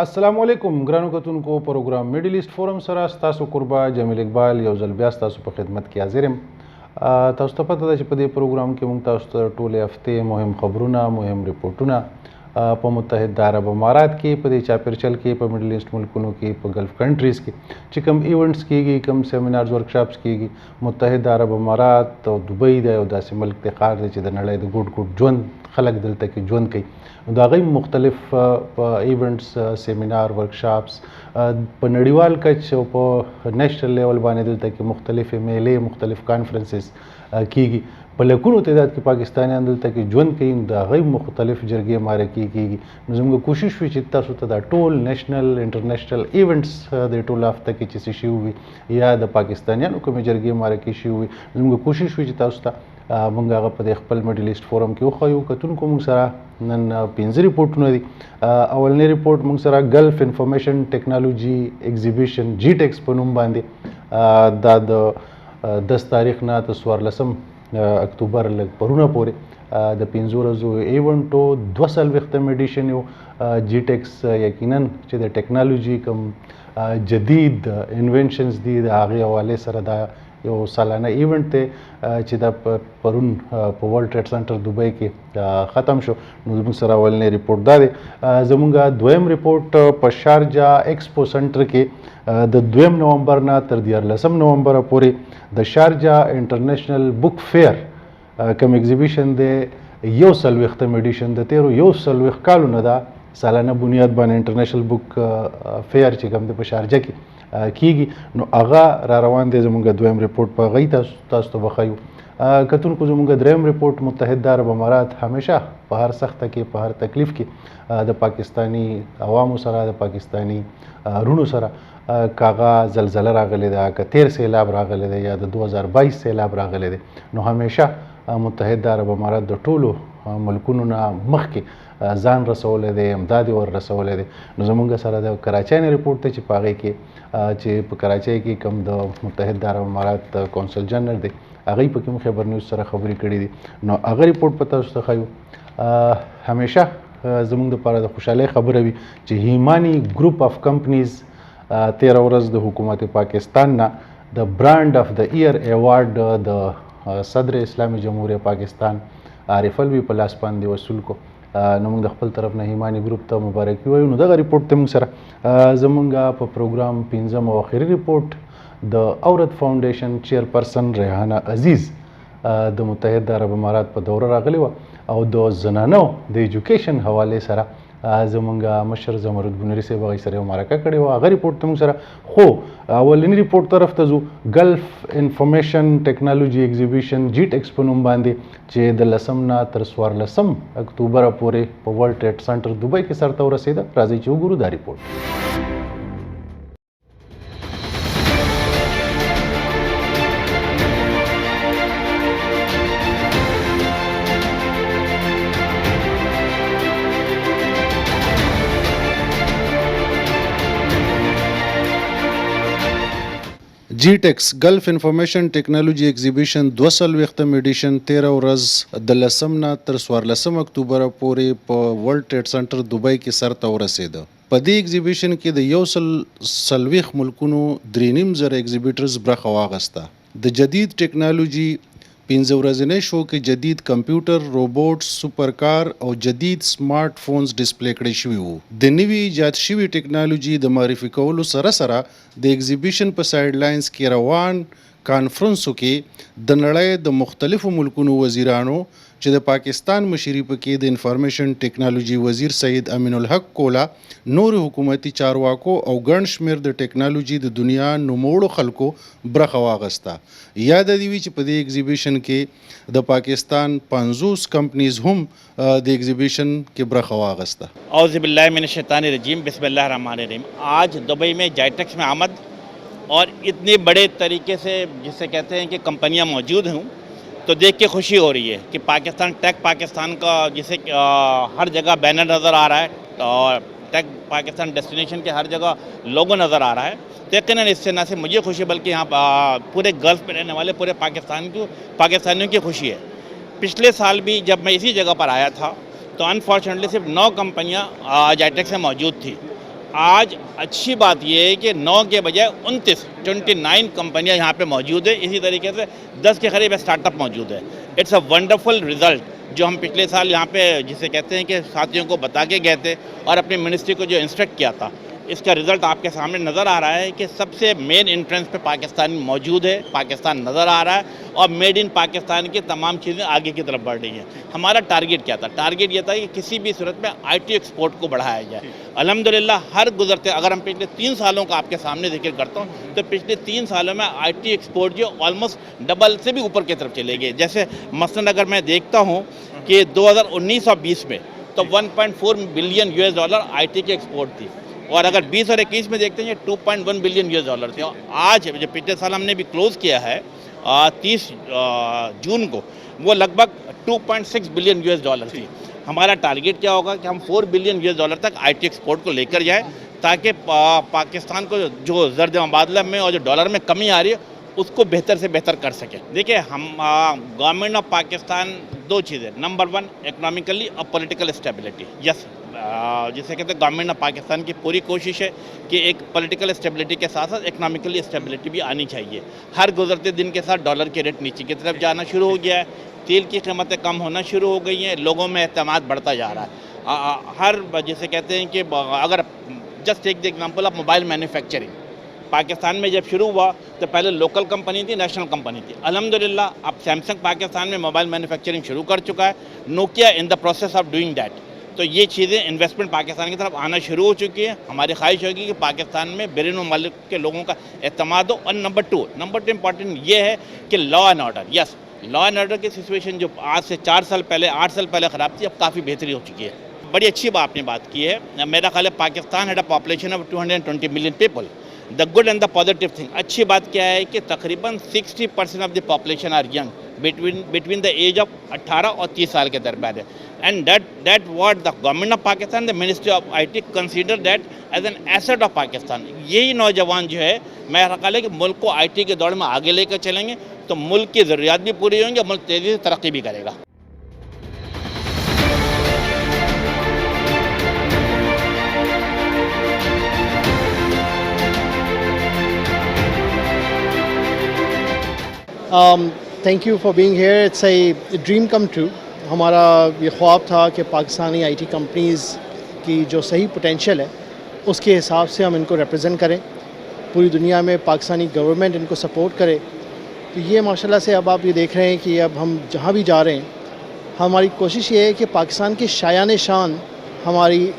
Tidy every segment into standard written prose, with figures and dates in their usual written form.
السلام علیکم ګرانو کتونکو پروګرام میډل ایست فورم سره تاسو قربا جمیل اقبال یو ځل بیا تاسو په خدمت کې حاضر یم. تاسو ته پته ده چې په دې پروګرام کې موږ تاسو ته ټولې هفتې مهم خبرونه مهم ریپورټونه په متحده عرب امارات کې په دې چاپیرچل کې په میډل ایست ملکونو کې په ګلف کنټریز کې چې کوم ایونټس کېږي کوم سیمینارز ورکشاپس کېږي متحده عرب امارات او دوبۍ دا یو داسې ملک دی ښار دی چې د نړۍ د ګوټ ګوټ ژوند خلک دلته کې ژوند کوي. د هغې مختلف ایونټس سیمینار ورکشاپس په نړیوال کچ او په نیشنل لیول باندې دلته کې مختلفې میلې مختلف کانفرنسز کېږي. په لکونو تعداد کې پاکستانیان دلته کې ژوند کوي. د هغې مختلف جرګې مرکې کېږي. نو زموږ کوشش وي چې تاسو ته دا ټول نیشنل انټرنیشنل ایونټس د ټول هفته کې چې څه شوي وي یا د پاکستانیانو کومې جرګې مرکې شوي وي زموږ کوشش وي چې تاسو ته موږ هغه په دې خپل میډل ایست فورم کې وښیو. کتونکو موږ سره نن 5 ریپورټونه دي. اولنی ریپورټ موږ سره ګلف انفارمیشن ټیکنالوژي ایگزیبیشن جی ټیکس په نوم باندې دا د 10 تاریخ نه تر 14 اکتوبر لږ پرونه پورې د 15 ورځو ایونټو 240 ایډیشن یو جی ټیکس یقینا چې د ټیکنالوژي کوم جدید انوینشنز دي د هغې حوالې سره دا یو سالانه ایونټ دی چې دا پرون په ورلډ ټریډ سنټر دوبۍ کې ختم شو. نو زموږ سره اولنی ریپورټ دا دی. زموږ دویم ریپورټ په شارجه ایکسپو سنټر کې د 2 نومبر نه تر 14 نومبر پورې د شارجه انټرنیشنل بک فیر کوم ایگزیبیشن دی 140 ایډیشن د تیرو 140 کالونو دا سالانه بنیاد باندې انټرنیشنل بک فیر چې کوم دی په شارجه کې کیږي. نو هغه را روان دی. زموږ دویم ریپورټ په هغې تاسو ته وښیو. کتونکو زموږ دریم ریپورټ متحده عرب امارات همیشه په هر سخته کې په هر تکلیف کې د پاکستانی عوامو سره د پاکستانی رونو سره کاغه زلزله راغلی ده که تیر سیلاب راغلی ده یا د 2022 سیلاب راغلی ده نو همیشه متحده عرب امارات د ټولو ملکونو نه مخکې ځان رسولی دی امداد ور رسولی دی. نو زموږ سره د کراچۍ نه ریپورټ دی چې په هغې کې چې په کراچۍ کې کوم د متحده عرب امارات کونسل جنرل دی هغوی په کوم خبر نیوز سره خبرې کړي دي. نو هغه ریپورټ په تاسو ته ښیو. همیشه زموږ دپاره د خوشحالۍ خبره وي چې هیمانی ګروپ آف کمپنیز 13 ورځ د حکومت پاکستان نه د برانډ آف د ایئر ایوارډ د صدر اسلامي جمهوریه پاکستان عارف الوي په لاس باندې وصول کو. نو موږ د خپل طرف نه هیمانی ګروپ ته مبارکي وایو. نو دغه ریپورټ ته موږ سره زموږ په پروګرام 15 او اخري ریپورټ د عورت فاونډیشن چیرپرسن ریحانه عزیز د متحده عرب امارات په دوره راغلی وه او د زنانو د ایجوکیشن حوالې سره زموږ مشر زمرد بنوري صاحب هغوی سره یو مرکه کړې وه. هغه ریپورټ ته موږ سره خو اولني ریپورټ طرف ته ځو. ګلف انفارمیشن ټیکنالوژي ایگزیبیشن جی ټیکس په نوم باندې چې د 10 نه تر 14 اکتوبر پورې په ورلډ ټریډ سنټر دوبۍ کې سرته ورسېده. راځئ چې وګورو دا ریپورټ. جی ټیکس ګلف انفارمیشن ټیکنالوژي ایگزیبیشن 240 ایډیشن 13 ورځ د 10 نه تر 14 اکتوبر پورې په ورلډ ټریډ سنټر دوبۍ کې سرته ورسېده. په دې ایگزیبیشن کې د 140 ملکونو 3.5 ایگزیبیټرز برخه واخیسته. د جدید ټیکنالوژي 15 ورځنۍ شو کې جدید کمپیوټر روبوټس سپرکار او جدید سمارټ فونز ډسپلی کړی شوي وو. د نوي ایجاد شوي ټیکنالوژي د معرفي کولو سره سره د ایگزیبیشن په سایډ لاینز کې روان کانفرنسو کې د نړۍ د مختلفو ملکونو وزیرانو چې د پاکستان مشري پکې د انفارمیشن ټیکنالوژي وزیر سید امین الحق کولا نور حکومتي چارواکو او ګڼ شمېر د ټیکنالوژي د دنیا نوموړو خلکو برخه واخیسته. یاد دې وي چې په دې ایگزیبیشن کې د پاکستان 50 کمپنیز هم د ایگزیبیشن کې برخه واخیسته. اعوذ باللہ من الشیطان الرجیم بسم اللہ الرحمن الرحیم. آج دبئی میں جائٹیکس میں آمد اور اتنے بڑے طریقے سے جسے کہتے ہیں کہ کمپنیاں موجود ہوں تو دیکھ کے خوشی ہو رہی ہے کہ پاکستان ٹیک پاکستان کا جسے ہر جگہ بینر نظر آ رہا ہے اور ٹیک پاکستان ڈیسٹینیشن کے ہر جگہ لوگو نظر آ رہا ہے. تو یقیناً اس سے نہ صرف مجھے خوشی بلکہ یہاں پورے گلف میں رہنے والے پورے پاکستانیوں کی خوشی ہے. پچھلے سال بھی جب میں اسی جگہ پر آیا تھا تو انفارچونیٹلی صرف 9 کمپنیاں جائٹیک سے موجود تھی. آج اچھی بات یہ ہے کہ 9 کے بجائے 29 کمپنیاں یہاں پہ موجود ہیں. اسی طریقے سے 10 کے قریب اسٹارٹ اپ موجود ہے. اٹس اے ونڈرفل ریزلٹ جو ہم پچھلے سال یہاں پہ جسے کہتے ہیں کہ ساتھیوں کو بتا کے گئے تھے اور اپنی منسٹری کو جو انسٹرکٹ کیا تھا, اس کا رزلٹ آپ کے سامنے نظر آ رہا ہے کہ سب سے مین انٹرنس پہ پاکستان موجود ہے, پاکستان نظر آ رہا ہے اور میڈ ان پاکستان کی تمام چیزیں آگے کی طرف بڑھ رہی ہیں. ہمارا ٹارگیٹ کیا تھا؟ ٹارگیٹ یہ تھا کہ کسی بھی صورت میں آئی ٹی ایکسپورٹ کو بڑھایا جائے. الحمدللہ ہر گزرتے, اگر ہم پچھلے 3 سالوں کا آپ کے سامنے ذکر کرتا ہوں تو پچھلے 3 سالوں میں آئی ٹی ایکسپورٹ جو آلموسٹ ڈبل سے بھی اوپر کی طرف چلے گئے. جیسے مثلاً اگر میں دیکھتا ہوں کہ 2019 اور 20 میں تو $1.4 بلین آئی ٹی کی ایکسپورٹ تھی, اور اگر 20 اور 21 میں دیکھتے ہیں یہ $2.1 بلین تھے. اور آج جو پچھلے سال ہم نے بھی کلوز کیا ہے 30 جون کو, وہ لگ بھگ $2.6 بلین تھی. ہمارا ٹارگیٹ کیا ہوگا کہ ہم $4 بلین تک آئی ٹی ایکسپورٹ کو لے کر جائیں تاکہ پاکستان کو جو زرد مبادلہ میں اور جو ڈالر میں کمی آ رہی ہے اس کو بہتر سے بہتر کر سکیں. دیکھیں ہم گورنمنٹ آف پاکستان 2 چیزیں, نمبر 1 اکنامیکلی اور پولیٹیکل اسٹیبلٹی. یس, جسے کہتے ہیں گورنمنٹ آف پاکستان کی پوری کوشش ہے کہ ایک پولیٹیکل اسٹیبلٹی کے ساتھ ساتھ اکنامیکلی اسٹیبلٹی بھی آنی چاہیے. ہر گزرتے دن کے ساتھ ڈالر کے ریٹ نیچے کی طرف جانا شروع ہو گیا ہے, تیل کی قیمتیں کم ہونا شروع ہو گئی ہیں, لوگوں میں اعتماد بڑھتا جا رہا ہے. ہر جسے کہتے ہیں کہ اگر جسٹ ٹیک دی ایگزامپل آف موبائل مینوفیکچرنگ, پاکستان میں جب شروع ہوا تو پہلے لوکل کمپنی تھی, نیشنل کمپنی تھی. الحمدللہ اب سیمسنگ پاکستان میں موبائل مینوفیکچرنگ شروع کر چکا ہے, نوکیا ان دا پروسیس آف ڈوئنگ دیٹ. تو یہ چیزیں انویسٹمنٹ پاکستان کی طرف آنا شروع ہو چکی ہے. ہماری خواہش ہوگی کہ پاکستان میں بیرون ممالک کے لوگوں کا اعتماد ہو. اور نمبر 2 امپورٹنٹ یہ ہے کہ لا اینڈ آرڈر. یس, لا اینڈ آرڈر کی سچویشن جو آج سے 4 سال پہلے 8 سال پہلے خراب تھی, اب کافی بہتری ہو چکی ہے. بڑی اچھی بات آپ نے بات کی ہے. میرا خیال ہے پاکستان ہیڈ اے پاپولیشن آف 220 ملین پیپل. دا گڈ اینڈ دا پازیٹیو تھنگ, اچھی بات کیا ہے کہ تقریباً 60% آف دی پاپولیشن آر ینگ بٹوین دا ایج آف 18 اور 30 سال کے درمیان ہے. اینڈ دیٹ واٹ دا گورنمنٹ آف پاکستان, دا منسٹری آف آئی ٹی کنسیڈر دیٹ ایز این ایسٹ آف پاکستان. یہی نوجوان جو ہے, میرا خیال ہے کہ ملک کو آئی ٹی کے دور میں آگے لے کر چلیں گے تو ملک کی ضروریات بھی پوری ہوں گی اور ملک تیزی سے ترقی بھی کرے گا. Thank you for being here. It's a dream come true. ہمارا یہ خواب تھا کہ پاکستانی آئی ٹی کمپنیز کی جو صحیح پوٹینشیل ہے اس کے حساب سے ہم ان کو ریپرزینٹ کریں, پوری دنیا میں پاکستانی گورنمنٹ ان کو سپورٹ کرے. تو یہ ماشاءاللہ سے اب آپ یہ دیکھ رہے ہیں کہ اب ہم جہاں بھی جا رہے ہیں ہماری کوشش یہ ہے کہ پاکستان کے شایان شان ہماری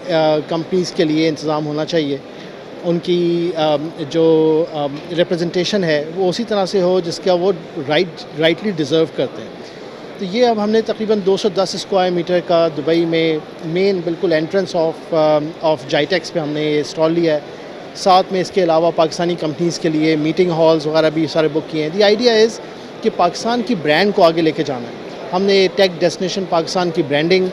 کمپنیز کے لیے انتظام ہونا چاہیے. ان کی جو ریپرزنٹیشن ہے وہ اسی طرح سے ہو جس کا وہ رائٹلی ڈیزرو کرتے ہیں. تو یہ اب ہم نے تقریباً 210 اسکوائر میٹر کا دبئی میں مین بالکل انٹرنس آف جائٹیکس پہ ہم نے یہ اسٹال لیا ہے. ساتھ میں اس کے علاوہ پاکستانی کمپنیز کے لیے میٹنگ ہالز وغیرہ بھی سارے بک کیے ہیں. دی آئیڈیا از کہ پاکستان کی برانڈ کو آگے لے کے جانا ہے. ہم نے ٹیک ڈیسٹینیشن پاکستان کی برانڈنگ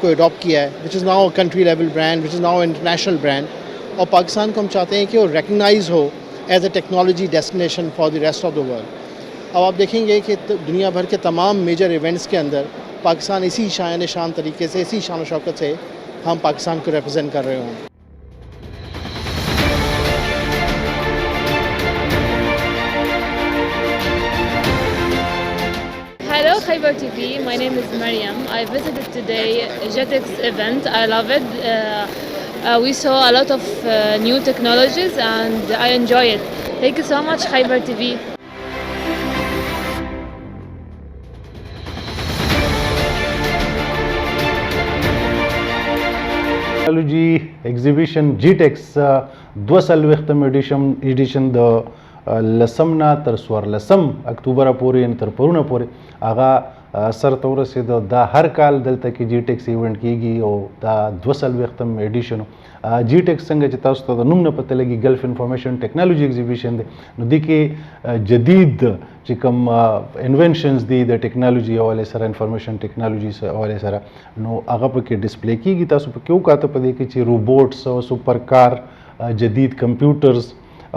کو اڈاپٹ کیا ہے, وچ از ناؤ اے کنٹری لیول برانڈ, وچ از ناؤ انٹرنیشنل برانڈ. اور پاکستان کو ہم چاہتے ہیں کہ وہ ریکگنائز ہو ایز اے ٹیکنالوجی ڈیسٹینیشن فار دی ریسٹ آف دا ورلڈ. اب آپ دیکھیں گے کہ دنیا بھر کے تمام میجر ایونٹس کے اندر پاکستان اسی شایان شان طریقے سے, اسی شان و شوکت سے ہم پاکستان کو ریپرزینٹ کر رہے ہوں. Hello Khaybar TV, my name is Mariam. I visited today JETEX event. I love it. We saw a lot of new technologies and I enjoy it. Thank you so much Khaybar TV. ٹیکنالوجی ایگزیبیشن جیټیکس 42 ایډیشن د لسم نه تر 14 اکتوبر پورې یعنې تر پرونه پورې هغه سرته ورسېده. دا هر کال دلته کې جیټیکس ایونټ کیږي او دا 42 ایډیشن. جیټیکس څنګه چې تاسو ته د نوم نه پته لګي ګلف انفارمیشن ټیکنالوجي ایگزیبیشن دی, نو دې کې جدید چې کوم انوینشنز دي د ټیکنالوجي حوالې سره, انفارمیشن ټیکنالوجي حوالې سره, نو هغه پکې ډسپلی کیږي. تاسو پکې وکاته په دې کې چې روبوټس او سپر کار, جدید کمپیوټرز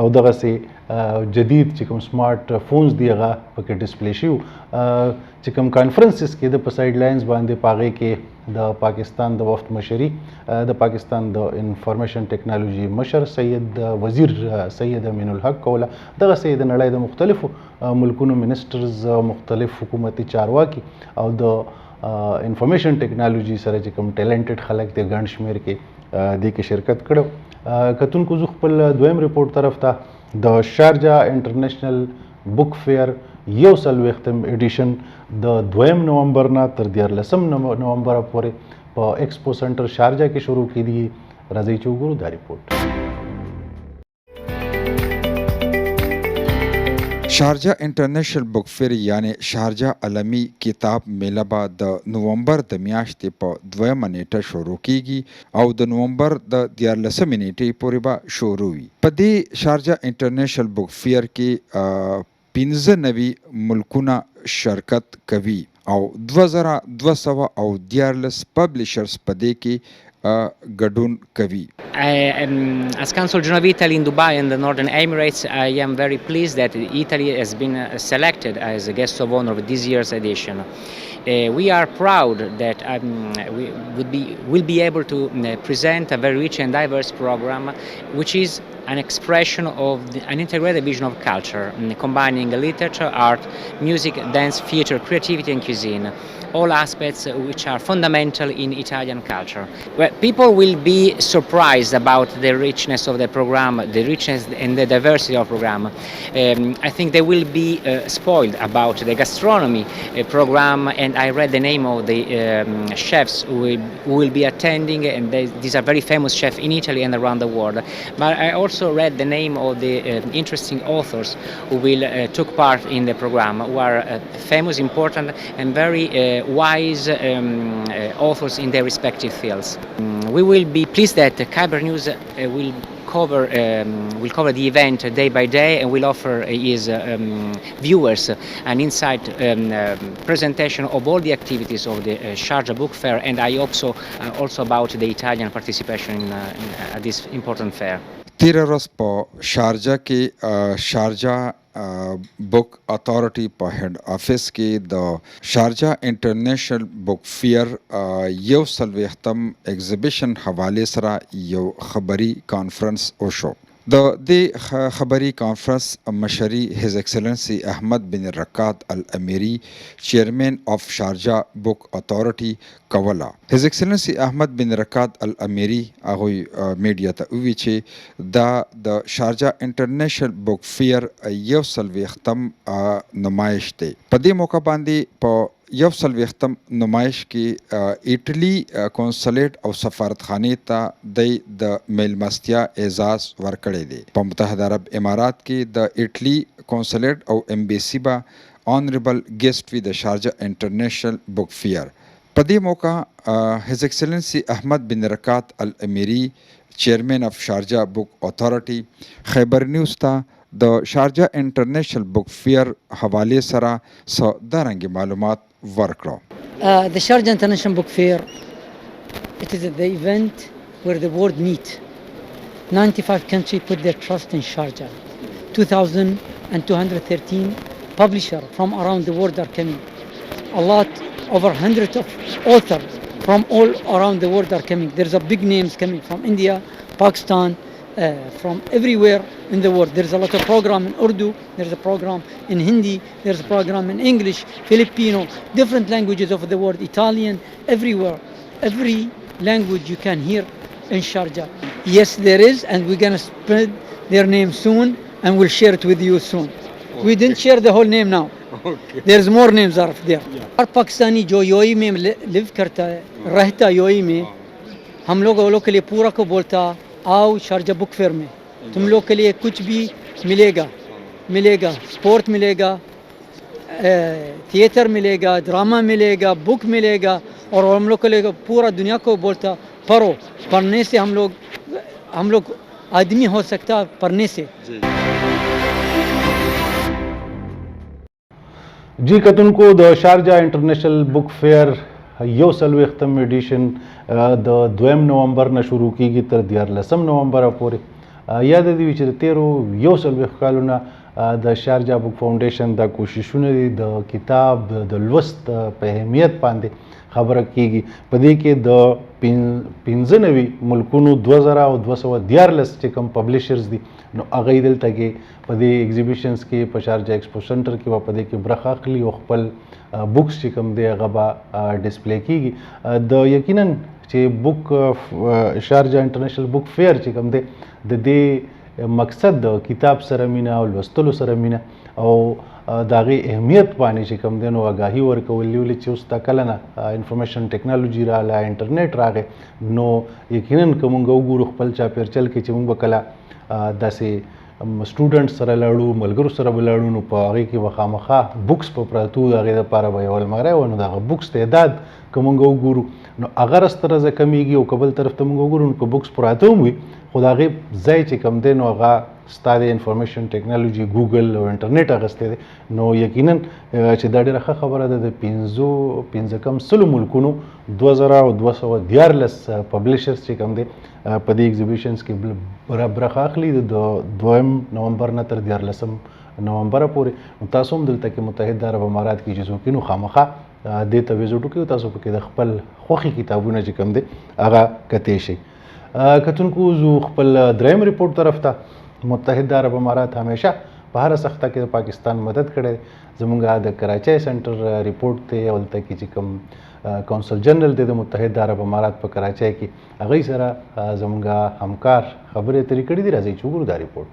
او دغه سي جدید چې کوم سمارټ فونز دی هغه پکې ډسپلی شي چې کوم کانفرنسز کې د سایډ لاینز باندې پاغې کې د پاکستان د وفد مشري د پاکستان د انفارمیشن ټیکنالوژي مشر سید وزیر سید امین الحق کوله دغه سي د نړۍ د مختلفو ملکونو منسټرز مختلف حکومتي چارواکي او د انفارمیشن ټیکنالوژي سره چې کوم ټیلنټډ خلک د ګڼ شمیر کې دې کې شرکت کړو کتونکو زه خپل دویم ریپورت طرف ته د شارجه انټرنیشنل بک فیر 140م ایډیشن د 2 نومبر نه تر 14 نومبر پورې په ایکسپو سنټر شارجه کې شروع کیږي راځي چې وګورو دا ریپورت شارجہ انټرنیشنل بک فیر یعنی شارجہ عالمی کتاب میله به د نومبر د میاشتې په 2 نیټه شروع کیږي او د نومبر د 14 نیټې پورې به شروع وي. په دې شارجہ انټرنیشنل بک فیر کې 15 ملکونه شرکت کوي او 2214 پبلشرز په دې کې ګډون کوي. As Consul General of Italy in Dubai and the Northern Emirates, I am very pleased that Italy has been selected as a guest of honor of this year's edition. We are proud that we will be able to present a very rich and diverse program, which is an expression of an integrated vision of culture, combining literature, art, music, dance, theatre, creativity and cuisine, all aspects which are fundamental in Italian culture. Well, people will be surprised about the richness of the program, the richness and the diversity of the program. I think they will be spoiled about the gastronomy program, and I read the name of the chefs who will be attending, and these are very famous chefs in Italy and around the world. But I also read the name of the interesting authors who will took part in the program, who are famous, important and very wise authors in their respective fields. We will be pleased that Khyber News will cover the event day by day and will offer his viewers an insight presentation of all the activities of the Sharjah Book Fair, and I hope so also about the Italian participation at this important fair. 13 ورځ په شارجه کې شارجه بک اتھارټي په هډ افیس کې د شارجه انټرنیشنل بک فیر 140م ایگزیبیشن حواله سره یو خبري کانفرنس وشو. د دې خبري کانفرنس مشري هز ایکسلنسی احمد بن رکات الامیری چیئرمین اف شارجه بک اتھارټي کوله. هز ایکسلنسی احمد بن رکات الامیری هغه میډیا ته وی چې دا د شارجه انټرنیشنل بک فیر 140م نمایش دی. په دې موقع باندې په 140م نمایش کې ایټلی کونسلیټ او سفارتخانې ته د میلمستیا اعزاز ورکړی دی. په متحده عرب امارات کې د ایټلی کونسلیټ او امبیسی به آنریبل ګیسټ وی د شارجه انټرنیشنل بک فیر. په دې موقع هز ایکسلنسی احمد بن رکات الامیری چیئرمین اف شارجه بک اتھارټي خیبر نیوز ته د شارجه انټرنیشنل بک فیر حواله سره څه دارنګ معلومات ورکړو. The Sharjah International Book Fair, it is the event where the world meet. 95 countries put their trust in Sharjah. 2,213 publishers from around the world are coming. A lot, over hundreds of authors from all around the world are coming. There's a big names coming from India, Pakistan, from everywhere in the world. There's a lot of program in Urdu, there's a program in Hindi, there's a program in English, Filipino, different languages of the world, Italian, everywhere. Every language you can hear in Sharjah. Yes, there is, and we're going to spread their name soon, and we'll share it with you soon. Okay. We didn't share the whole name now. Okay. There's more names are there. और पाकिस्तानी जो यूएई में लिव करता है, रहता यूएई में, हम लोग वो लोग के लिए पूरा को बोलता आओ शारजा बुक फेयर में, तुम लोग के लिए कुछ भी मिलेगा, स्पोर्ट मिलेगा, थिएटर मिलेगा, ड्रामा मिलेगा, बुक मिलेगा, और हम लोग के लिए पूरा दुनिया को बोलता पढ़ने से हम लोग आदमी हो सकता पढ़ने से. جی کتونکو د شارجه انټرنیشنل بک فیر 140م ایډیشن د 2 نومبر نه شروع کیږي تر 14 نومبر پورې. یاد دی وی چې د تیرو 140 کالونه د شارجه بک فاونډیشن د کوششونه دي د کتاب د لوست په اهمیت باندې خبره کیږي. په دې کې د 95 ملکونو 2214 چې کوم پبلشرز دي نو هغه دلته کې په دې ایگزیبیشنز کې په شارجه ایکسپو سنټر کې په دې کې برخه اخلي او خپل بوکس چې کوم دی هغه به ډسپلی کیږي. د یقینا چې بک شارجه انټرنیشنل بک فیر چې کوم دی د دې مقصد د کتاب سره مینه او لوستلو سره مینه او د هغې اهمیت باندې چې کوم دی نو آګاهي ورکول دي. ولې چې اوس دا کله نه انفارمیشن ټیکنالوژي راغله، انټرنیټ راغی، نو یقینا که موږ وګورو خپل چاپېرچل کې چې موږ به کله داسې سټوډنټ سره لاړو، ملګرو سره به لاړو، نو په هغې کې به خامخا بکس په پراته وو، د هغې دپاره به یو الماری وه، نو د هغه بکس تعداد که موږ وګورو نو هغه رسته رزه کمیږي. او که بل طرف ته موږ وګورو نو که بکس پراته هم وي خو د هغې ځای چې کوم دی نو هغه ستا د انفارمیشن ټیکنالوژي ګوګل او انټرنیټ اخیستی دی. نو یقینا چې دا ډېره ښه خبره ده. د 15 ملکونو 2214 پبلشرز چې کوم دی په دې ایگزیبیشنز کې برخه اخلي د 2 نومبر نه تر 14 نومبر پورې. نو تاسو هم دلته کې متحده عرب امارات کې چې څوک نو خامخا دې ته وزټ وکړئ، تاسو پکې د خپل خوښې کتابونه چې کوم دی هغه کتی شئ. کتونکو زه خپل دریم ریپورټ طرف ته. متحده عرب امارات همیشه په هره سخته کې د پاکستان مدد کړی. زمونږ د کراچۍ سنټر ریپورټ دی او دلته کې چې کوم کونسل جنرل دی د متحده عرب امارات په کراچۍ کې هغوی سره زمونږ همکار خبرې اترې کړي دي. راځئ چې وګورو دا ریپورټ.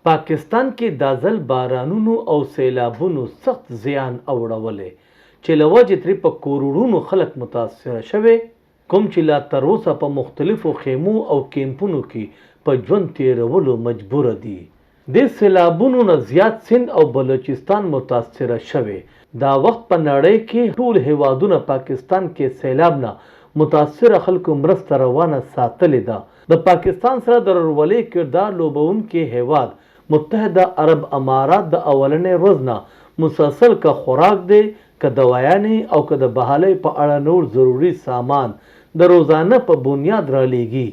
پاکستان کې دا ځل بارانونو او سیلابونو سخت زیان اوړولی چې له وجې ترې په کروڑونو خلک متاثره شوي، کوم چې لا تر اوسه په مختلفو خیمو او کیمپونو کې په ژوند تیرولو مجبوره دي. د سیلابونو نه زیات سند او بلوچستان متاثره شوي. دا وخت په نړۍ کې ټول هیوادونه پاکستان کې سیلاب نه متاثره خلکو مرسته روانه ساتلې ده. د پاکستان سره د ورورولۍ کردار لوبونکی هیواد متحده عرب امارات د اولنې ورځ نه مسلسل که خوراک دی، که دوايانې او که د بحالۍ په اړه نور ضروري سامان د روزانه په بنیاد رالیږي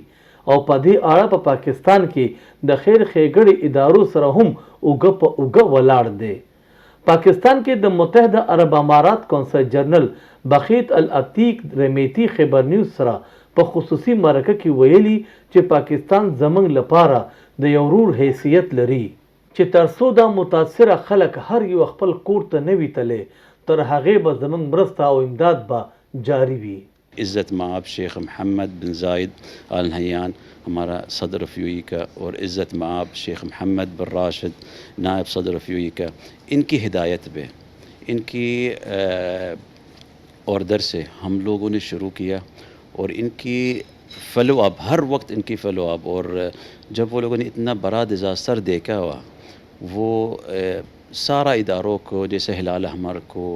او په دې اړه په پاکستان کې د خیر ښېګړې ادارو سره هم اوږه په اوږه ولاړ دی. پاکستان کې د متحده عرب امارات کونسل جنرل بخیت العتیق رمیتی خبر نیوز سره په خصوصي مرکه کې ویلي چې پاکستان زموږ لپاره د یو ورور حیثیت لري چې تر څو دا متاثره خلک هر یو خپل کور ته نه وي تللی، تر هغې به زموږ مرسته او امداد به جاری وي. عزت مآب شیخ محمد بن زاید آل نہیان ہمارا صدر آف یو ای کا، اور عزت مآب شیخ محمد بن راشد نائب صدر آف یو ای کا، ان کی ہدایت پہ، ان کی آرڈر سے ہم لوگوں نے شروع کیا اور ان کی فالو اپ، ہر وقت ان کی فالو اپ. اور جب وہ لوگوں نے اتنا بڑا ڈیزاسٹر دیکھا ہوا، وہ سارا اداروں کو جیسے ہلال احمر کو،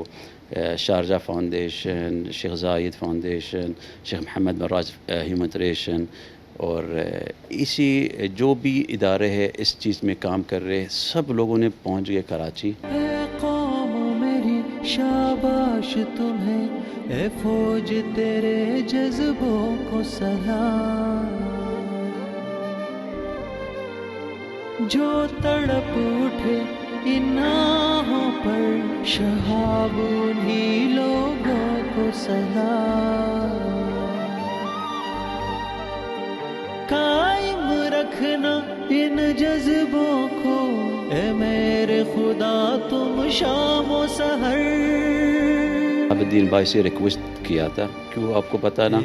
شارجہ فاؤنڈیشن، شیخ زاید فاؤنڈیشن، شیخ محمد بن راشد ہیومنٹریشن، اور اسی جو بھی ادارے ہیں اس چیز میں کام کر رہے، سب لوگوں نے پہنچ گئے کراچی. اے قوم میری شاباش تمہیں، اے فوج تیرے جذبوں کو سلام، جو تڑپ اٹھے ان آہوں پر، شہاب انہی لوگوں کو سلام. قائم رکھنا ان جذبوں کو، اے میرے خدا تم شام و سحر. عابدین بھائی سے ریکویسٹ کیا تھا، کیوں آپ کو پتہ نا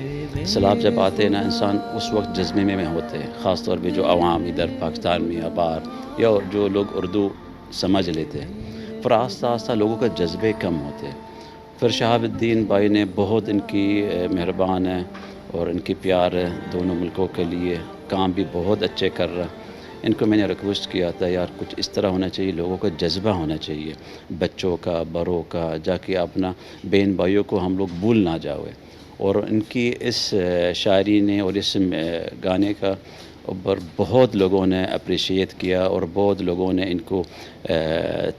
سیلاب جب آتے ہیں نا انسان اس وقت جذبے میں ہوتے ہیں، خاص طور پہ جو عوام ادھر پاکستان میں یا باہر یا جو لوگ اردو سمجھ لیتے ہیں، پھر آہستہ آہستہ لوگوں کا جذبے کم ہوتے ہیں. پھر شہاب الدین بھائی نے بہت ان کی مہربان ہے اور ان کی پیار ہے دونوں ملکوں کے لیے، کام بھی بہت اچھے کر رہا. ان کو میں نے ریکویسٹ کیا تھا یار کچھ اس طرح ہونا چاہیے، لوگوں کا جذبہ ہونا چاہیے، بچوں کا، بڑوں کا، جا کے اپنا بہن بھائیوں کو ہم لوگ بھول نہ جاؤے. اور ان کی اس شاعری نے اور اس گانے کا اور بہت لوگوں نے اپریشیٹ کیا اور بہت لوگوں نے ان کو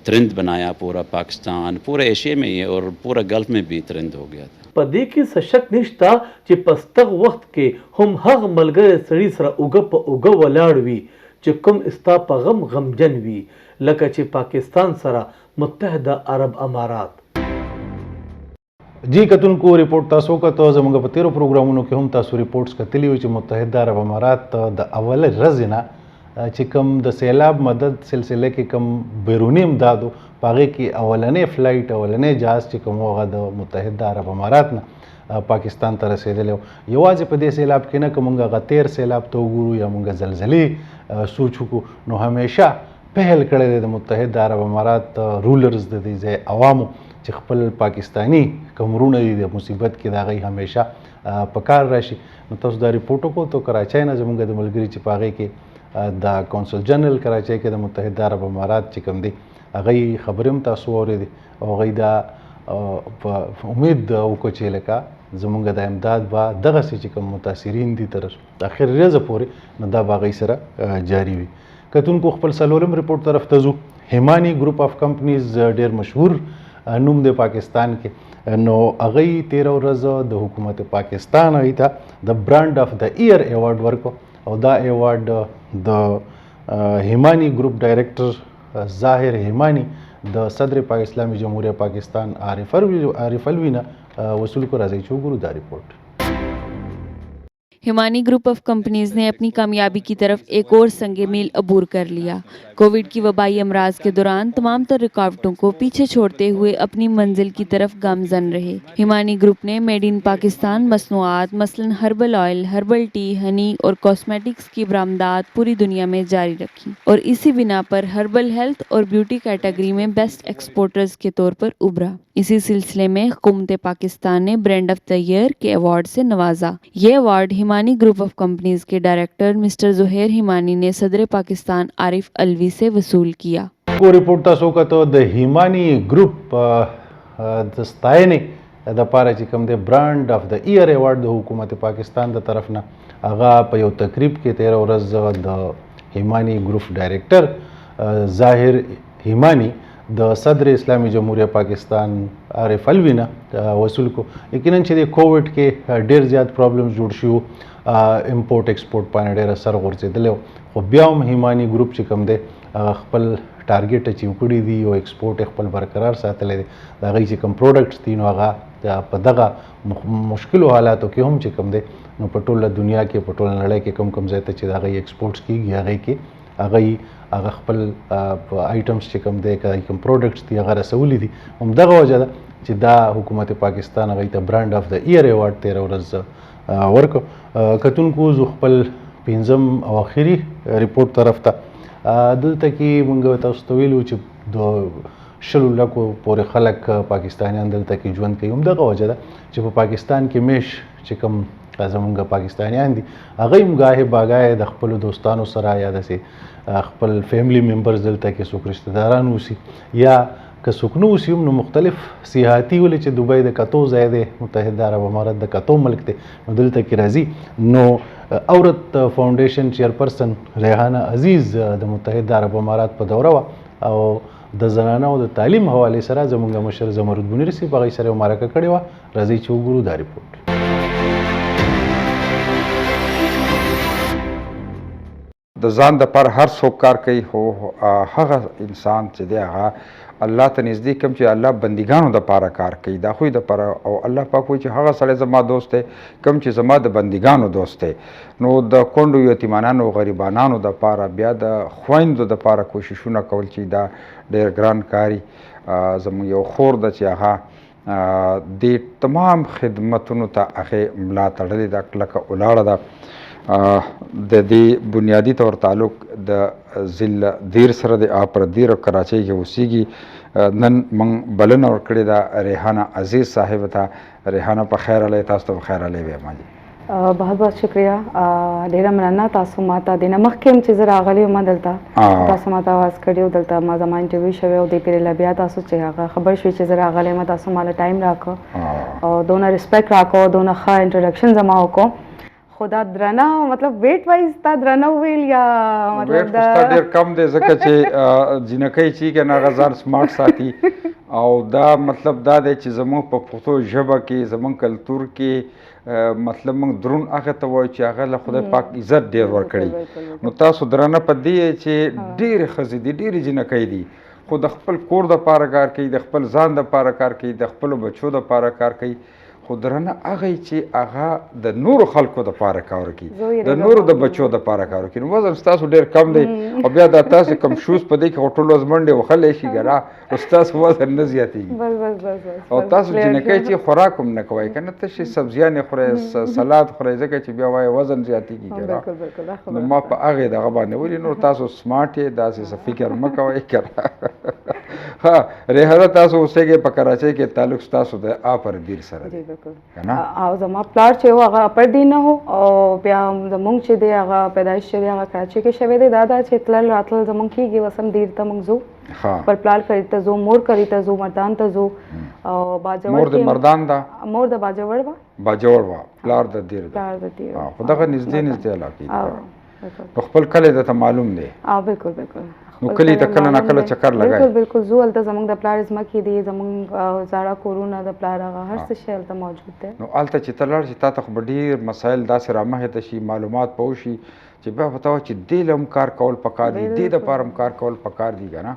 ٹرینڈ بنایا. پورا پاکستان، پورا ایشیا میں اور پورا گلف میں بھی ٹرینڈ ہو گیا تھا. پدې کې څه شک نشته چې په ستغ وخت کې هم هغه ملګری سړي سره اوږه په اوږه ولاړ وي چې کوم ستا په غم غمجن وي، لکه چې پاکستان سره متحده عرب امارات. جی کتونکو ریپورټ تاسو کتو زموږ په تیرو پروګرامونو کې هم تاسو ریپورټس کتلی وي چې متحده عرب امارات د اول ورځې نه چې کوم د سیلاب مدد سلسله کې کوم بیرونی امدادو په هغې کې اولنی فلایټ اولنی جهاز چې کوم هغه د متحده عرب امارات نه پاکستان ته رسېدلی و. یوازې په دې سیلاب کې نه که موږ هغه تیر سیلاب ته وګورو یا موږ زلزلې سوچ وکړو نو همیشه پهل کړی دی د متحده عرب امارات رولرز د دې ځای عوامو چې خپل پاکستانی کمرونه دي د مصیبت کې د هغوی همیشه په کار راشي. نو تاسو دا ریپورټ وکړو تو کراچۍ نه زموږ د ملګري چې په هغې کې د کونسل جنرل کراچۍ کې د متحده عرب امارات چې کوم دی هغوی خبرې هم تاسو واورېدې او هغوی دا په امید وکړو چې لکه زموږ د امداد به دغسې چې کوم متاثرین دي تر اخر ورځه پورې نو دا به هغوی سره جاري وي. کتونکو خپل څلورم ریپورټ طرف ته ځو. هیمانی ګروپ آف کمپنیز ډېر مشهور نوم دی پاکستان کې، نو هغوی تیره ورځ د حکومت پاکستان هغوی ته د برانډ آف د ایئر ایوارډ ورکړو او دا ایوارډ د هیمانی ګروپ ډایرکټر ظاهر هیمانی د صدر اسلامی جمهوریه پاکستان عارف الوی نه وصول کو. راځي چې وګورو دا ریپورٹ. ہمانی گروپ آف کمپنیز نے اپنی کامیابی کی طرف ایک اور سنگ میل عبور کر لیا. کووڈ کی وبائی امراض کے دوران تمام تر رکاوٹوں کو پیچھے چھوڑتے ہوئے اپنی منزل کی طرف گامزن رہے. ہمانی گروپ نے میڈ ان پاکستان مصنوعات مثلاً ہربل آئل، ہربل ٹی، ہنی اور کاسمیٹکس کی برآمدات پوری دنیا میں جاری رکھی اور اسی بنا پر ہربل ہیلتھ اور بیوٹی کیٹیگری میں بیسٹ ایکسپورٹرز کے طور پر ابھرا. اسی سلسلے میں حکومت پاکستان نے برانڈ آف دا ایئر کے ایوارڈ سے نوازا. یہ ایوارڈ ہمانی گروپ آف کمپنیز کے ڈائریکٹر مسٹر زہیر ہمانی نے صدر پاکستان عارف الوی سے وصول کیا. کو ریپورٹ تاسو کتو د هیمانی ګروپ د ستاینې دپاره چې کوم دی برانډ آف د ایئر ایوارډ د حکومت پاکستان د طرف نه هغه په یو تقریب کې تیره ورځ د هیمانی ګروپ ډایرکټر ظاهر هیمانی د صدر اسلامی جمهوریه پاکستان عارف الوی نه وصول کو. یقینا چې د کووډ کې ډېر زیات پرابلمز جوړ شو، امپورټ ایکسپورټ باندې ډېره سر غورځېدلی و، خو بیا هم هیمانی ګروپ چې کوم دی خپل ټارګېټ اچیو کړي دي او ایکسپورټ خپل برقرار ساتلی دی. د هغوی چې کوم پروډکټس دي نو هغه په دغه مشکلو حالاتو کې هم چې کوم دی نو په ټوله دنیا کې په ټوله نړۍ کې کوم کوم ځای ته چې د هغوی ایکسپورټس کېږي هغوی کې هغه خپل آیټمس چې کوم دی که کوم پروډکټس دي هغه رسولی دي. همدغه وجه ده چې دا حکومت پاکستان هغوی ته برانډ آف د ایئر ایوارډ تیره ورځ ورکړو. کتونکو زه خپل پنځم او اخري ریپورټ طرف ته دلته کې موږ تاسو ته ویلو چې د 100 لکو پورې خلک پاکستانیان دلته کې ژوند کوي. همدغه وجه ده چې په پاکستان کې میش چې کوم زمونږ پاکستانیان دي هغوی هم ګاهې باګاهې د خپلو دوستانو سره یا داسې خپل فیملی ممبرز دلته کې څوک رشتهداران اوسي یا که څوک نه اوسي هم نو مختلف سیاحتي ولې چې دوبۍ د کتو ځای دی، متحده عرب امارات د کتو ملک دی، نو دلته کې راځي. نو عورت فاونډیشن چیرپرسن ریحانه عزیز د متحده عرب امارات په دوره وه او د زنانه او د تعلیم حوالې سره زموږ مشر زمرد منیر صاحب هغوی سره یو مرکه کړې وه. راځئ چې وګورو دا ریپورټ. د ځان دپاره هر څوک کار کوي، خو هغه انسان چې دی هغه الله ته نږدې کوم چې الله بندګانو دپاره کار کوي، د هغوی دپاره. او الله پاک وایي چې هغه سړی زما دوست دی کوم چې زما د بندګانو دوست دی. نو د کونډو یتیمانانو غریبانانو دپاره بیا د خویندو دپاره کوششونه کول چې دا ډېر ګران کاري. زموږ یو خور ده چې هغه د تمام خدمتونو ته هغې ملا تړلې ده، کلکه ولاړه ده. د دې بنیادي طور تعلق د ضلع دیر سره د پر دیر کراچۍ کې اوسیږي. نن موږ بلنه ورکړې ده ریحانه عزیز صاحب ته. ریحانه په خیر علی، تاسو ته په خیر علی ویم. بہت بہت شکریہ. ډیره مننه تاسو ماته د نه مخکې هم چې زه راغلی وم دلته تاسو ماته آواز کړی و، دلته ما زما انټرویو شوی او دې پرې بیا تاسو چې هغه خبر شوي چې زه راغلی یم تاسو ماله ټایم راکړه او دونه ریسپیکټ راکړه او دونه ښه انټروډکشن زما وکړو. خدا درنه مطلب ویټ وایز تا درنه ویل یا ویټ مطلب خو ستا ډېر کم دی ځکه چې جینکۍ چې که نه هغه ځان سمارټ ساتي او دا مطلب دا دی چې زموږ په پښتو ژبه کې زموږ کلتور کې مطلب موږ درون هغه ته وایو چې هغه له خدای پاک عزت ډېر ورکړي. نو تاسو درنه په دې چې ډېرې ښځې دي ډېرې جینکۍ دي خو د خپل کور دپاره کار کوي د خپل ځان دپاره کار کوي د خپلو بچو دپاره کار کوي خو درنه هغه چې هغه د نورو خلکو دپاره کار کوي د نورو د بچو دپاره کار کوي. نو وزن ستاسو ډېر کم دی او بیا دا تاسو کم شوز په دې کې خو ټول ورځ منډې وهلی شي که نه نو ستاسو وزن نه زیاتېږي. او تاسو جینکۍ چې خوراک هم نه کوئ که نه تشې سبزیانې خورئ سلاد خورئ ځکه چې بیا وایي وزن زیاتېږي که نه. نو ما په هغې دغه باندې ولي نور تاسو سمارټ یې داسې څه فکر مه کوئ که نه. ها ریحانه تاسو اوسېږئ په کراچۍ کې تعلق ستاسو د اپر دیر سره دی او زما پلار چې و هغه اپر دین نه و او بیا زمونږ چې دی هغه پیدایش چې دی هغه کراچۍ کې شوی دی. دا چې تلل راتلل زمونږ کېږي وسم دیر ته موږ ځو خپل پلار کړي ته ځو مور کړي ته ځو مردان ته ځو او باجوړ مور د مردان ده مور د باجوړ وه باجوړ وه پلار د دیر پلار د دیر خو دغه نږدې نږدې علاقې نو خپل کلی درته معلوم دی. بالکل بالکل نو کلی ته کله نه کله چکر لګای بالکل بالکل زو هلته زمونږ د پلار ځمکې دي زمونږ زاړه کورونه د پلار هغه هر څه شی هلته موجود دی. نو هلته چې ته لاړ شي تا ته خو به ډېر مسایل داسې رامخې ته شي معلومات به وشي چې بیا به ته وایې چې دې له هم کار کول پکار دي دې دپاره هم کار کول پکار دي که نه.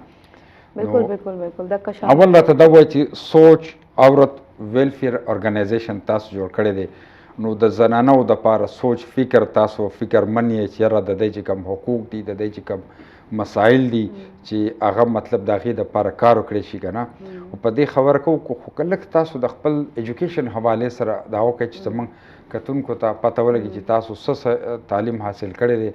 بالکل بالکل بالکل د کشا اول راته دا وایي چې سوچ عورت ویلفیر ارګنایزیشن تاسو جوړ کړی دی. نو د زنانو دپاره سوچ فکر تاسو فکر من یې چې یاره د دی چې کوم حقوق دي د دی چې کوم مسایل دي چې هغه مطلب د هغې دپاره کار وکړی شي که نه. او په دې خبره کوو خو که لږ تاسو د خپل ایجوکیشن حوالې سره دا وکړئ چې زموږ کتونکو ته پته ولګي چې تاسو څه تعلیم حاصل کړی دی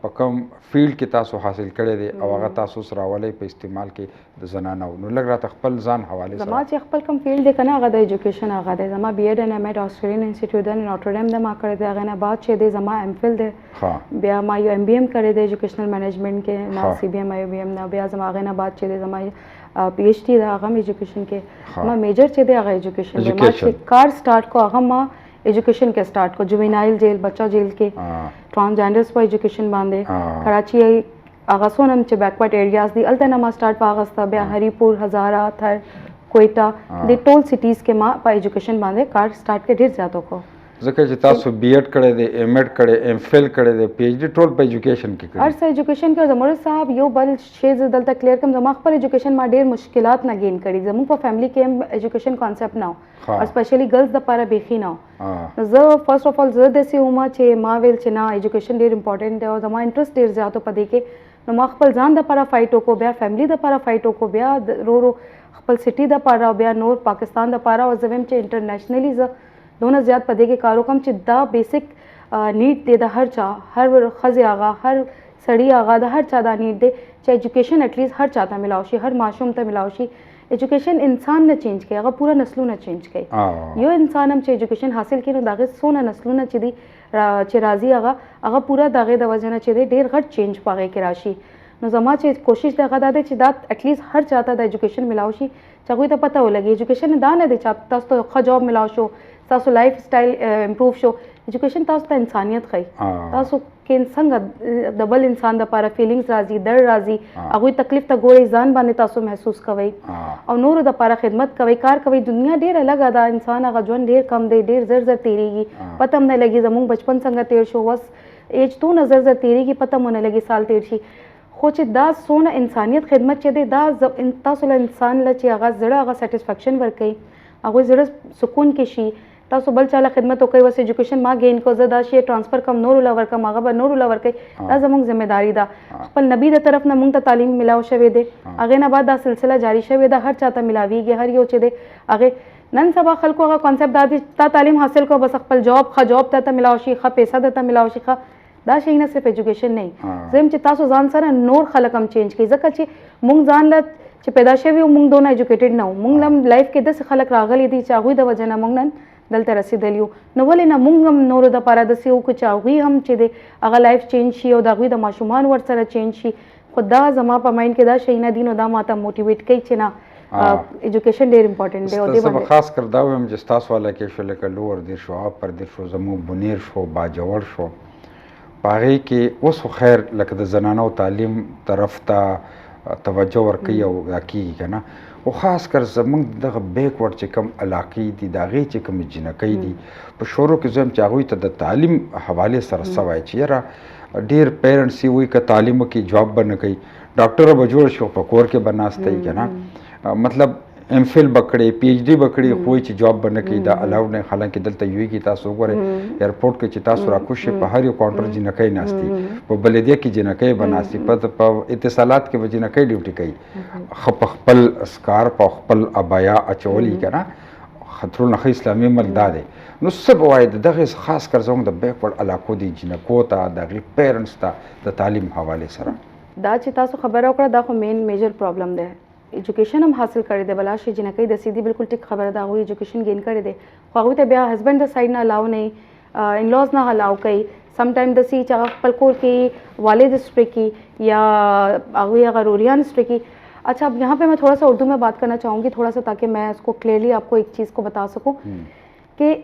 په کوم فیلډ کې تاسو حاصل کړی دی او هغه تاسو سره راولئ په استعمال کې د زنانو. نو لږ راته خپل ځان حوالې سره زما چې خپل کوم فیلډ دی که نه هغه د ایجوکیشن هغه دی زما بی ایډ اینډ ایم ایډ آسټریلین انسټیټیوټ د نوټرډیم د ما کړی دی هغې نه بعد چې دی زما ایم فل دی بیا ما یو ایم بی ایم کړی دی ایجوکیشنل مینجمنټ کې نه سی بی ایم آی بی ایم نه بیا زما هغې نه بعد چې دی زما پی ایچ ډي ده هغه هم ایجوکیشن کې ما میجر چې دی هغه ایجوکیشن دی. ما چې کار سټارټ کو هغه ما ایجوکیشن کې سٹارٹ کو جوینائل جیل بچہ جیل کې ټرانسجنډرز په ایجوکیشن باندې کراچي هغه سونم چې بیکورډ ایریاز دی الته نه ما سٹارټ پاغستا بیا هری پور هزارا تھر کوئټه د ټول سټیز کې ما په ایجوکیشن باندې کار سٹارټ کې ډیر زیاتو کو ځکه چې تاسو بی ایډ کړی دی ایم ایډ کړی ایم فل کړی دی پی ایچ ډي ټول په ایجوکیشن کې کړی هر څه ایجوکیشن کې زموږ صاحب یو بل شی زه دلته کلیر کوم زما خپل ایجوکیشن ما ډیر مشکلات نه گین کړي زموږ په فیملی کې هم ایجوکیشن کانسپټ نه او اسپیشلی ګرلز د لپاره بیخي نه و زه فرست اف اول زه داسې وم چې ما ویل چې نه ایجوکیشن ډیر امپورټنټ دی او زما انټرست ډیر زیاتو په دې کې نو ما خپل ځان د لپاره فایټ وکړو بیا فیملی د لپاره فایټ وکړو بیا رو خپل سټي د لپاره بیا نور پاکستان د لپاره او زه ویم چې انټرنیشنلی زه دونه زیات په دې کې کار وکړم چې دا بیسک نیډ دی د هر چا هر ښځې هغه هر سړي هغه د هر چا دا نیډ دی چې ایجوکیشن ایټ لیسټ هر چا ته ملاو شي هر ماشوم ته ملاو شي. ایجوکیشن انسان نه چینج کوي هغه پوره نسلونه چینج کوي. یو انسان هم چې ایجوکیشن حاصل کړي نو د هغې څونه نسلونه چې دي چې راځي هغه پوره د هغې د وجې نه چې دی ډېر غټ چینج په هغې کې راشي. نو زما چې کوشش د هغه دا دی چې دا ایټ لیسټ هر چا ته د ایجوکیشن ملاو شي چې هغوی ته پته ولګي. ایجوکیشن دا نه دی چې تاسو ته ښه جاب ملاو شو تاسو لایف سټایل امپروو شو ایجوکیشن تاسو ته انسانیت ښیي تاسو کې څنګه د بل انسان دپاره فیلینګز راځي درد راځي هغوی تکلیف ته ګورئ ځان باندې تاسو محسوس کوئ او نورو دپاره خدمت کوئ کار کوئ. دنیا ډېره لږه ده انسان هغه ژوند ډېر کم دی ډېر زر زر تېرېږي پته هم نه لګي زموږ بچپن څنګه تېر شو اوس ایج دونه زر زر تېرېږي پته مو نه لګي سال تېر شي خو چې دا څونه انسانیت خدمت چې دی دا تاسو له انسان له چې هغه زړه هغه سیټسفیکشن ورکوي هغوی زړه سکون کې شي تاسو بل چا له خدمت وکوئ بس ایجوکیشن ما گین کو زه دا شی ټرانسفر کم نورو له ورکم هغه به نورو له ورکوي دا زموږ ذمہداري ده. خپل نبی د طرف نه موږ ته تعلیم ملاو شوی دی هغې نه بعد دا سلسله جاری شوې ده هر چا ته ملاویږي هر یو چې دی هغې نن سبا خلکو هغه کانسیپټ دا دی تا تعلیم حاصل کو بس خپل جاب ښه جاب ته ملاو شي ښه پیسه درته ملاو شي ښه دا شی نه صرف ایجوکیشن نه زم چې تاسو ځان سره نور خلک هم چینج کړئ ځکه چې موږ ځان له چې پیدا شوي وو موږ دونه ایجوکیټډ نه وو موږ هم لایف کې داسې خلک راغلي دي چې هغوی د وجې نه موږ نن دلته رسېدلي یو نو ولې نه موږ هم نورو دپاره داسې وکړو چې هغوی هم چې دی هغه لایف چینج شي او د هغوی د ماشومان ورسره چینج شي خو دا زما په مایند کې دا شی نه دي نو دا ماته موټیویټ کوي چې نه ایجوکیشن ډیر امپورټنٹ دی او دی باندې خاص کر دا وایم چې تاسو والا کې شو لکه لوور دیر شو اپ پر دیر شو زمو بنیر شو باجوړ شو پاره کې اوس خیر لکه د زنانو تعلیم طرف ته توجه ورکوي او کیږي کنه او خاص کر زمونږ دغه بیکورډ چې کوم علاقې دي د هغې چې کوم جنکۍ دي په شروع کې زه یم چې هغوی ته د تعلیم حوالې سره څه وایي چې یاره ډېر پیرنټس یې وایي که تعلیم وکړي جواب به نه کوي ډاکټره به جوړ شي په کور کې به ناستی که نه مطلب ایم فل به کړی پی ایچ ډي به کړي خو چې جواب به نه کوي دا الاؤډ نه حالانکې دلته یوې کې تاسو وګورئ ایرپورټ کې چې تاسو راکوشئ په هر یو کاونټر جنکۍ ناستي په بلدیه کې جنکۍ به ناستي په اتصالات کې به جنکۍ ډیوټي کوي په خپل اسکار په خپل ابایا اچولي که نه خطرونه ښه اسلامي ملک دا دی نو څه به وایي د دغې خاص کر زموږ د بیکورډ علاقو دي جنکو ته د هغې پیرنټس ته د تعلیم حوالې سره دا چې تاسو خبره وکړه دا خو مین میجر پرابلم دی ایجوکیشن هم حاصل کړی دی بلا شي جنکۍ د سیدي بالکل ټیک خبره ده هغوی ایجوکیشن گین کړی دی خو هغوی ته بیا هسبینډ د سایډ نه الاو نه ان لاز نه الاو کوي سم ٹائم دسی چې هغه خپل کور کې والد اسٹرک کی یا هغوی هغه روریان اسٹرک کی اچھا اب یہاں پہ میں تھوڑا سا اردو میں بات کرنا چاہوں گی تھوڑا سا تاکہ میں اس کو کلیئرلی آپ کو ایک چیز کو بتا سکوں کہ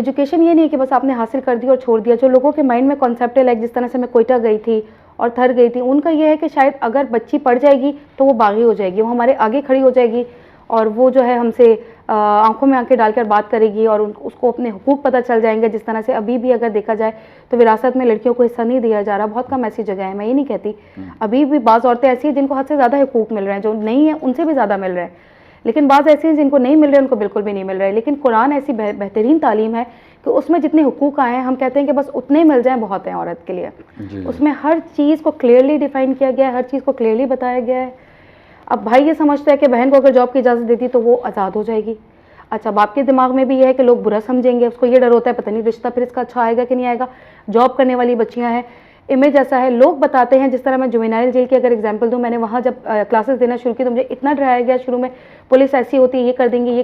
ایجوکیشن یہ نہیں ہے کہ بس آپ نے حاصل کر دی اور چھوڑ دیا جو لوگوں کے مائنڈ میں کانسیپٹ ہے لائک جس طرح سے میں کوئٹہ گئی تھی اور تھر گئی تھی ان کا یہ ہے کہ شاید اگر بچی پڑھ جائے گی تو وہ باغی ہو جائے گی وہ ہمارے آگے کھڑی ہو جائے گی اور وہ جو ہے ہم سے آنکھوں میں آنکھیں ڈال کر بات کرے گی اور اس کو اپنے حقوق پتہ چل جائیں گے جس طرح سے ابھی بھی اگر دیکھا جائے تو وراثت میں لڑکیوں کو حصہ نہیں دیا جا رہا بہت کم ایسی جگہ ہے میں یہ نہیں کہتی ابھی بھی بعض عورتیں ایسی ہیں جن کو حد سے زیادہ حقوق مل رہے ہیں جو نہیں ہیں ان سے بھی زیادہ مل رہے ہیں لیکن بعض ایسی ہیں جن کو نہیں مل رہے ان کو بالکل بھی نہیں مل رہے لیکن قرآن ایسی بہترین تعلیم ہے کہ اس میں جتنے حقوق آئے ہیں ہم کہتے ہیں کہ بس اتنے مل جائیں بہت ہیں عورت کے لیے اس میں ہر چیز کو کلیئرلی ڈیفائن کیا گیا ہے ہر چیز کو کلیئرلی بتایا گیا ہے اب بھائی یہ سمجھتا ہے کہ بہن کو اگر جاب کی اجازت دیتی تو وہ آزاد ہو جائے گی اچھا باپ کے دماغ میں بھی یہ ہے کہ لوگ برا سمجھیں گے اس کو یہ ڈر ہوتا ہے پتہ نہیں رشتہ پھر اس کا اچھا آئے گا کہ نہیں آئے گا جاب کرنے والی بچیاں ہیں امیج ایسا ہے لوگ بتاتے ہیں جس طرح میں جوینائل جیل کی اگر اگزامپل دوں میں نے وہاں جب کلاسز دینا شروع کی تو مجھے اتنا ڈرایا گیا شروع میں پولیس ایسی ہوتی ہے یہ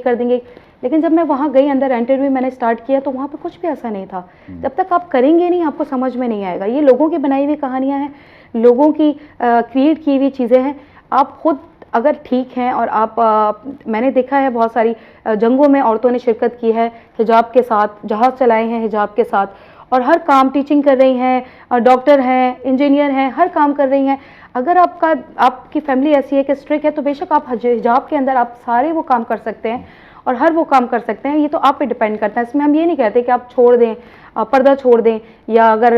کر دیں گے لیکن جب میں وہاں گئی اندر انٹرویو میں نے اسٹارٹ کیا تو وہاں پہ کچھ بھی ایسا نہیں تھا جب تک آپ کریں گے نہیں آپ کو سمجھ میں نہیں آئے گا یہ لوگوں کی بنائی ہوئی کہانیاں ہیں لوگوں کی کریٹ کی ہوئی چیزیں ہیں آپ خود اگر ٹھیک ہیں اور آپ میں نے دیکھا ہے بہت ساری جنگوں میں عورتوں نے شرکت کی ہے حجاب کے ساتھ جہاز چلائے ہیں حجاب کے ساتھ اور ہر کام ٹیچنگ کر رہی ہیں ڈاکٹر ہیں انجینئر ہیں ہر کام کر رہی ہیں اگر آپ کی فیملی ایسی ہے کہ اسٹرک ہے تو بے شک آپ حجاب کے اندر آپ سارے وہ کام کر سکتے ہیں اور ہر وہ کام کر سکتے ہیں یہ تو آپ پہ ڈپینڈ کرتا ہے اس میں ہم یہ نہیں کہتے کہ آپ چھوڑ دیں پردہ چھوڑ دیں یا اگر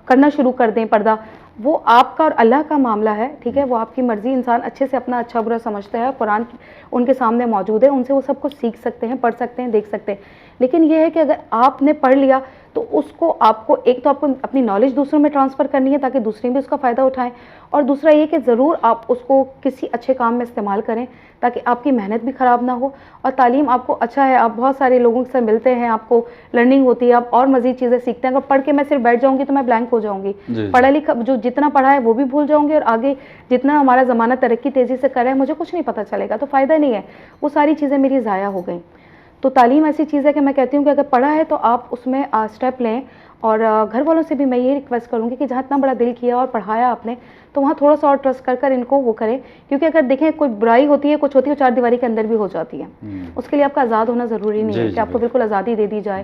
کرنا شروع کر دیں پردہ وہ آپ کا اور اللہ کا معاملہ ہے ٹھیک ہے وہ آپ کی مرضی انسان اچھے سے اپنا اچھا برا سمجھتا ہے قرآن ان کے سامنے موجود ہے ان سے وہ سب کچھ سیکھ سکتے ہیں پڑھ سکتے ہیں دیکھ سکتے ہیں لیکن یہ ہے کہ اگر آپ نے پڑھ لیا تو اس کو آپ کو ایک تو آپ کو اپنی نالج دوسروں میں ٹرانسفر کرنی ہے تاکہ دوسرے بھی اس کا فائدہ اٹھائیں اور دوسرا یہ کہ ضرور آپ اس کو کسی اچھے کام میں استعمال کریں تاکہ آپ کی محنت بھی خراب نہ ہو اور تعلیم آپ کو اچھا ہے آپ بہت سارے لوگوں سے ملتے ہیں آپ کو لرننگ ہوتی ہے آپ اور مزید چیزیں سیکھتے ہیں اگر پڑھ کے میں صرف بیٹھ جاؤں گی تو میں بلینک ہو جاؤں گی پڑھا لکھا جو جتنا پڑھا ہے وہ بھی بھول جاؤں گی اور آگے جتنا ہمارا زمانہ ترقی تیزی سے کر رہا ہے مجھے کچھ نہیں پتہ چلے گا تو فائدہ نہیں ہے وہ ساری چیزیں میری ضائع ہو گئیں تو تعلیم ایسی چیز ہے کہ میں کہتی ہوں کہ اگر پڑھا ہے تو آپ اس میں اسٹیپ لیں اور گھر والوں سے بھی میں یہ ریکویسٹ کروں گی کہ جہاں اتنا بڑا دل کیا اور پڑھایا آپ نے تو وہاں تھوڑا سا اور ٹرسٹ کر ان کو وہ کریں کیونکہ اگر دیکھیں کوئی برائی ہوتی ہے کچھ ہوتی ہے چار دیواری کے اندر بھی ہو جاتی ہے اس کے لیے آپ کا آزاد ہونا ضروری نہیں ہے کہ آپ کو بالکل آزادی دے دی جائے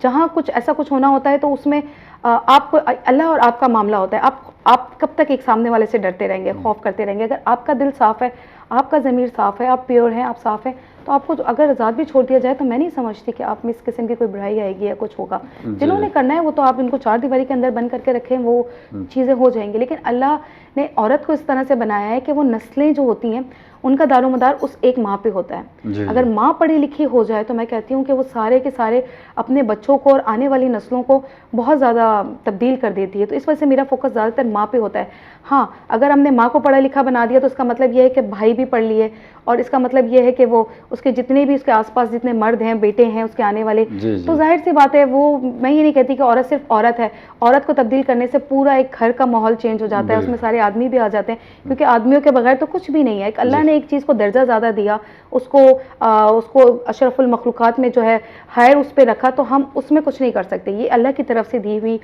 جہاں کچھ ایسا کچھ ہونا ہوتا ہے تو اس میں آپ کو اللہ اور آپ کا معاملہ ہوتا ہے آپ کب تک ایک سامنے والے سے ڈرتے رہیں گے خوف کرتے رہیں گے اگر آپ کا دل صاف ہے آپ کا ضمیر صاف ہے آپ پیور ہیں آپ صاف ہیں تو آپ کو اگر آزاد بھی چھوڑ دیا جائے تو میں نہیں سمجھتی کہ آپ میں اس قسم کی کوئی برائی آئے گی یا کچھ ہوگا جنہوں نے کرنا ہے وہ تو آپ ان کو چار دیواری کے اندر بند کر کے رکھیں وہ چیزیں ہو جائیں گی لیکن اللہ نے عورت کو اس طرح سے بنایا ہے کہ وہ نسلیں جو ہوتی ہیں ان کا دار و مدار اس ایک ماں پہ ہوتا ہے اگر ماں پڑھی لکھی ہو جائے تو میں کہتی ہوں کہ وہ سارے کے سارے اپنے بچوں کو اور آنے والی نسلوں کو بہت زیادہ تبدیل کر دیتی ہے تو اس وجہ سے میرا فوکس زیادہ تر ماں پہ ہوتا ہے ہاں اگر ہم نے ماں کو پڑھا لکھا بنا دیا تو اس کا مطلب یہ ہے کہ بھائی بھی پڑھ لیے اور اس کا مطلب یہ ہے کہ وہ اس کے جتنے بھی اس کے آس پاس جتنے مرد ہیں بیٹے ہیں اس کے آنے والے تو ظاہر سی بات ہے وہ میں یہ نہیں کہتی کہ عورت صرف عورت ہے عورت کو تبدیل کرنے سے پورا ایک گھر کا ماحول چینج ہو جاتا ہے اس میں سارے آدمی بھی آ جاتے ہیں کیونکہ آدمیوں کے بغیر تو کچھ بھی نہیں ہے ایک اللہ نے ایک چیز کو درجہ زیادہ دیا, اس کو اشرف المخلوقات میں جو ہے ہائر اس پہ رکھا, تو ہم اس میں کچھ نہیں کر سکتے. یہ اللہ کی طرف سے دی ہوئی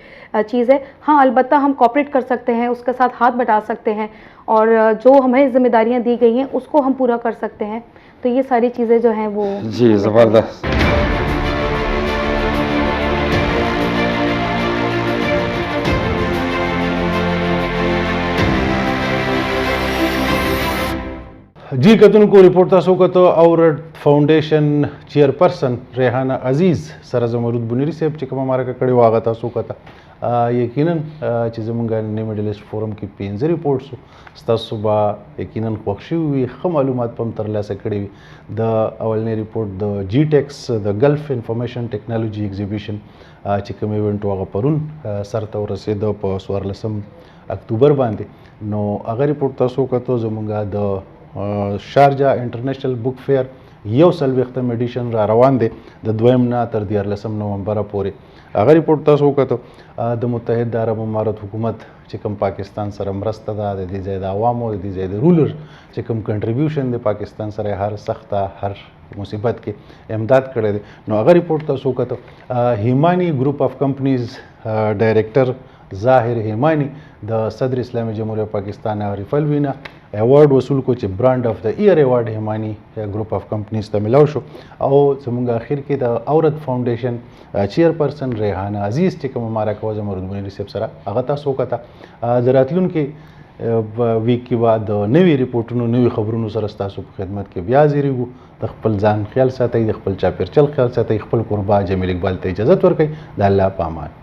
چیز ہے. ہاں البتہ ہم کوآپریٹ کر سکتے ہیں, اس کے ساتھ ہاتھ بٹا سکتے ہیں, اور جو ہمیں ذمہ داریاں دی گئی ہیں اس کو ہم پورا کر سکتے ہیں. تو یہ ساری چیزیں جو ہیں وہ جی زبردست. جی کتن کو رپورٹ تاسو کتو اورڈ فاؤنڈیشن چیئرپرسن ریحانہ عزیز سره زمرود بنیری صاحب چې کوم مارکه کړي واغه تاسو کته یقینا چې زمونږ نه میډل ایسٹ فورم کې 15 ریپورټس تاسو با یقینا خوښ وي, خو معلومات پم تر لاسه کړي وي. د اولنې ریپورت د جی ټیکس د گلف انفارمیشن ټیکنالوژي ایگزیبیشن چې کوم ایونت واغه پرون سرته ورسېد په 14 اکتوبر باندې, نو هغه ریپورت تاسو کته زمونږ د شارجه انټرنیشنل بک فیر 140م ایډیشن را روان دی د 2 نه تر 14 نومبر پورې. هغه ریپورت تاسو وکړو د متحده عرب امارات حکومت چې کوم پاکستان سره مرسته ده, د دې ځای د عوامو, د دې ځای د رولر چې کوم کنټریبیوشن دی پاکستان سره هر سخته هر مصیبت کې امداد کړی دی, نو هغه ریپورت تاسو وکړو. هیمانی گروپ اف کمپنیز ډایریکټر ظاهر هیمانی د صدر اسلامی جمهوریت پاکستان عارف الوینا ایوارډ وصول کو چې برانډ اف د ایئر ایوارډ هیمانی گروپ اف کمپنیز ته ملاو شو. او زمونږ اخر کې د عورت فاونډیشن چیئرپرسن ریحانه عزیز چې کوم مارکه زمرود بنیری صاحب سره هغه تاسو وکړه. د راتلونکي ویک کې بعد نوی ریپورټونو نوی خبرونو سره تاسو په خدمت کې بیا حاضرېږو. د خپل ځان خیال ساتئ, د خپل چاپېریال خیال ساتئ, خپل قربا جمیل اقبال ته اجازه ورکړئ. د الله په امان.